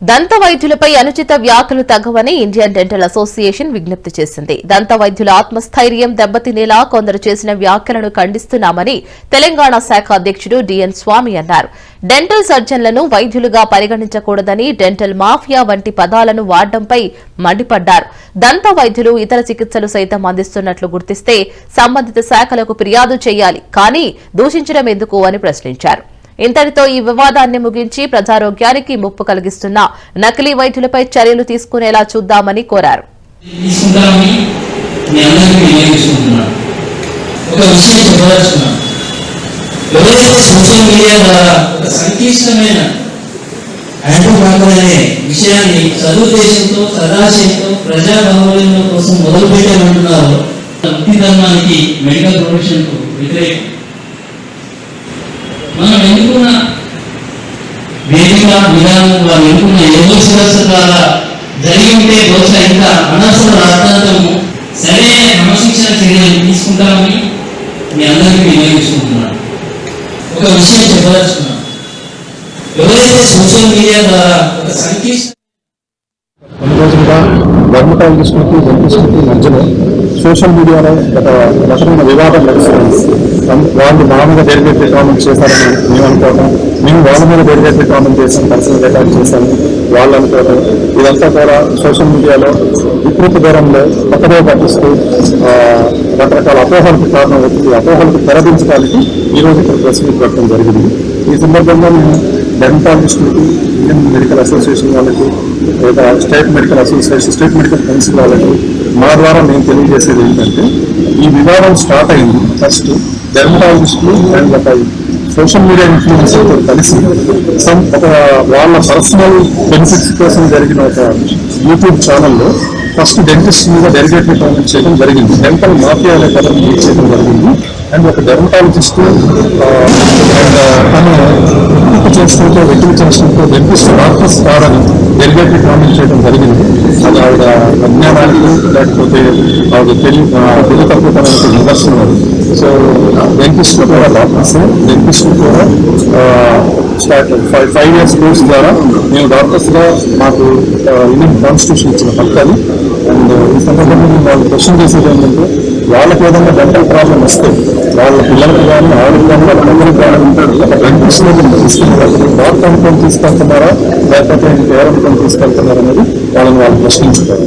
దంత వైద్యులపై అనుచిత వ్యాఖ్యలు తగ్గవని ఇండియన్ డెంటల్ అసోసియేషన్ విజ్ఞప్తి చేసింది. దంత వైద్యుల ఆత్మస్థైర్యం దెబ్బతినేలా కొందరు చేసిన వ్యాఖ్యలను ఖండిస్తున్నామని తెలంగాణ శాఖ అధ్యక్షుడు డిఎన్ స్వామి అన్నారు. డెంటల్ సర్జన్లను వైద్యులుగా పరిగణించకూడదని, డెంటల్ మాఫియా వంటి పదాలను వాడడంపై మండిపడ్డారు. దంత వైద్యులు ఇతర చికిత్సలు సైతం అందిస్తున్నట్లు గుర్తిస్తే సంబంధిత శాఖలకు ఫిర్యాదు చేయాలి, కానీ దూషించడం ఎందుకు అని ప్రశ్నించారు. ఇంతటితో ఈ వివాదాన్ని ముగించి ప్రజారోగ్యానికి ముప్పు కలిగిస్తున్న నకిలీ వైద్యులపై చర్యలు తీసుకునేలా చూద్దామని కోరారు. మనం ఎన్నుకున్న వేదిక విధానం వారు ఎన్నుకున్న ఏదో శిరస్సు ద్వారా జరిగి ఉంటే బహుశా ఇంకా అనవసర రాద్ధాంతము సరైన క్రమశిక్షణ చర్యలు తీసుకుంటామని మీ అందరికీ వినియోగించుకుంటున్నాను. ఒక విషయం చెప్పదలుచుకున్నాను. ఎవరైతే సోషల్ మీడియా ద్వారా ఒక సంకీర్ణ కొన్ని రోజులుగా డెర్మటాలజిస్టులకి డెంటిస్టులకి మధ్యలో సోషల్ మీడియాలో ఒక రకమైన వివాదం నడుస్తుంది. వాళ్ళు మా మీద డెలిగేటెడ్ కామెంట్ చేశారని మేము అనుకోవటం, మేము వాళ్ళ మీద డెలిగేటెడ్ కామెంట్ చేసాం, పర్సనల్ రికార్డ్ చేశాము వాళ్ళు అనుకోవటం, ఇదంతా కూడా సోషల్ మీడియాలో వికృత దూరంలో పక్కదో పట్టిస్తూ రకరకాల అపోహలకు కారణం అవుతుంది. అపోహలకు తెరదించడానికి ఈరోజు ఇక్కడ ప్రెస్ మీట్ పెట్టడం జరిగింది. ఈ సందర్భంగా మేము డెర్మటాలజిస్టులకి, ఇండియన్ మెడికల్ అసోసియేషన్ వాళ్ళకి, లేదా state medical association, state medical council వాళ్ళకి మా ద్వారా మేము తెలియజేసేది ఏంటంటే, ఈ వివాదం స్టార్ట్ అయింది ఫస్ట్ డెర్మటాలజిస్టులు అండ్ ఒక సోషల్ మీడియా ఇన్ఫ్లుయెన్సర్తో కలిసి ఒక వాళ్ళ పర్సనల్ బెనిఫిట్స్ కోసం జరిగిన ఒక యూట్యూబ్ ఛానల్లో ఫస్ట్ డెంటిస్ట్ మీద డెలిగేటరీ కామెంట్ చేయడం జరిగింది. డెంటల్ మాఫియా అనే పదం యూజ్ చేయడం జరిగింది. అండ్ ఒక డెర్మటాలజిస్ట్ అండ్ తను చేస్తుంటే వెకిల్ చేస్తుంటే డెంటిస్ట్ డాక్టర్స్ కాదని డెలిగేటరీ కామెంట్ చేయడం జరిగింది. అది ఆవిడ అజ్ఞానానికి లేకపోతే ఆవిడ తెలివి తక్కువతనానికి నిదర్శనం అది. సో డెంటిస్టులు కూడా డాక్టర్స్, డెంటిస్టులు కూడా స్టార్ట్ 5 years కోర్స్ ద్వారా మేము డాక్టర్స్గా మాకు ఇండియన్ కాన్స్టిట్యూషన్ ఇచ్చిన హక్కు అది. అండ్ ఈ సందర్భంగా మేము వాళ్ళు క్వశ్చన్ చేసేది ఏంటంటే, వాళ్ళకి ఏదైనా డెంటల్ ప్రాబ్లం వస్తే వాళ్ళ పిల్లలకు కానీ ఆవిడకి కానీ వాళ్ళ పిల్లలకు కానీ ఒక డెంటిస్ట్ తీసుకెళ్తారు. డాక్టర్ అనుకొని తీసుకెళ్తున్నారా లేకపోతే ఇంకెవరనుకొని తీసుకెళ్తున్నారా అనేది వాళ్ళని వాళ్ళు ప్రశ్నించుతారు.